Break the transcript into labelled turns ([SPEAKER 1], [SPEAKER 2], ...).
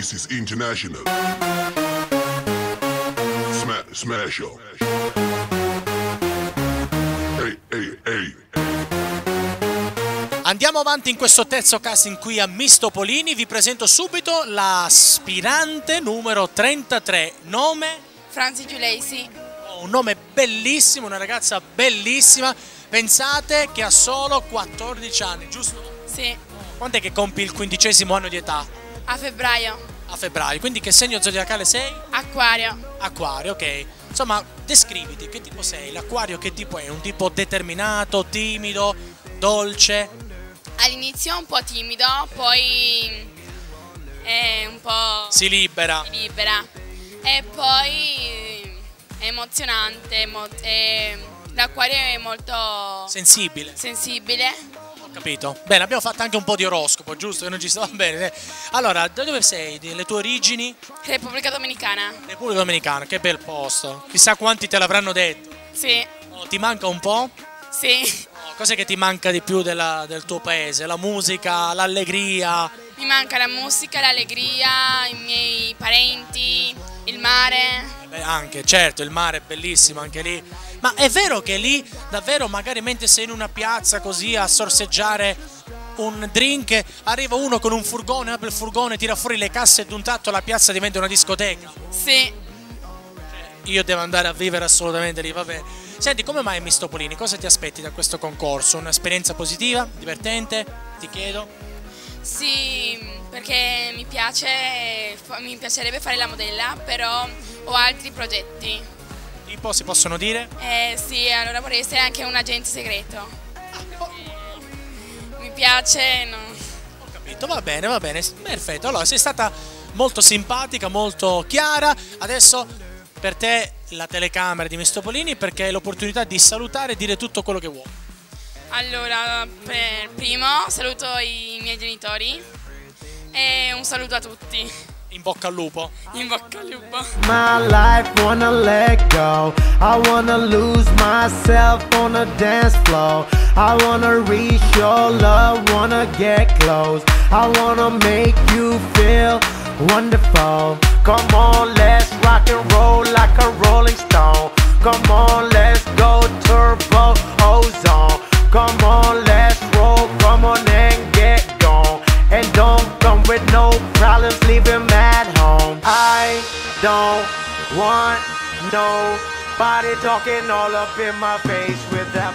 [SPEAKER 1] This is international. Smash show. Ehi, ehi, ehi.
[SPEAKER 2] Andiamo avanti in questo terzo casting qui a Mistopolini. Vi presento subito l'aspirante numero 33. Nome?
[SPEAKER 3] Franzi Giulesi.
[SPEAKER 2] Un nome bellissimo, una ragazza bellissima. Pensate che ha solo 14 anni, giusto?
[SPEAKER 3] Sì.
[SPEAKER 2] Quant'è che compi il 15° anno di età?
[SPEAKER 3] A febbraio.
[SPEAKER 2] A febbraio. Quindi che segno zodiacale sei?
[SPEAKER 3] Acquario.
[SPEAKER 2] Acquario, ok. Insomma, descriviti, che tipo sei? L'acquario che tipo è? Un tipo determinato, timido, dolce?
[SPEAKER 3] All'inizio un po' timido, poi è un po'...
[SPEAKER 2] Si libera.
[SPEAKER 3] Si libera. E poi è emozionante. L'acquario è molto...
[SPEAKER 2] Sensibile.
[SPEAKER 3] Sensibile.
[SPEAKER 2] Ho capito. Bene, abbiamo fatto anche un po' di oroscopo, giusto? Che non ci stava bene. Allora, da dove sei? Le tue origini?
[SPEAKER 3] Repubblica Dominicana.
[SPEAKER 2] Repubblica Dominicana, che bel posto. Chissà quanti te l'avranno detto.
[SPEAKER 3] Sì.
[SPEAKER 2] Oh, ti manca un po'?
[SPEAKER 3] Sì.
[SPEAKER 2] Oh, cos'è che ti manca di più del tuo paese? La musica, l'allegria?
[SPEAKER 3] Mi manca la musica, l'allegria, i miei parenti, il mare.
[SPEAKER 2] Beh, anche, certo, il mare è bellissimo anche lì. Ma è vero che lì, davvero, magari mentre sei in una piazza così a sorseggiare un drink, arriva uno con un furgone, apre il furgone, tira fuori le casse e d'un tratto la piazza diventa una discoteca?
[SPEAKER 3] Sì.
[SPEAKER 2] Io devo andare a vivere assolutamente lì, vabbè. Senti, come mai Mistopolini? Cosa ti aspetti da questo concorso? Un'esperienza positiva, divertente? Ti chiedo.
[SPEAKER 3] Sì, perché mi piacerebbe fare la modella, però ho altri progetti.
[SPEAKER 2] Tipo, si possono dire?
[SPEAKER 3] Sì, allora vorrei essere anche un agente segreto. Mi piace, no.
[SPEAKER 2] Ho capito, va bene, perfetto. Allora, sei stata molto simpatica, molto chiara. Adesso per te la telecamera di Mistopolini, perché hai l'opportunità di salutare e dire tutto quello che vuoi.
[SPEAKER 3] Allora, per primo saluto i miei genitori e un saluto a tutti.
[SPEAKER 2] In bocca al lupo.
[SPEAKER 3] In bocca al lupo.
[SPEAKER 4] My life wanna let go. I wanna lose myself on the dance floor. I wanna reach your love, wanna get close. I wanna make you feel wonderful. Come on, let's rock and roll like a rolling stone. Come on, let's go turbo ozone. Come on, let's roll, come on and get gone. And don't come with no problems, leave him at home. I don't want nobody talking all up in my face with that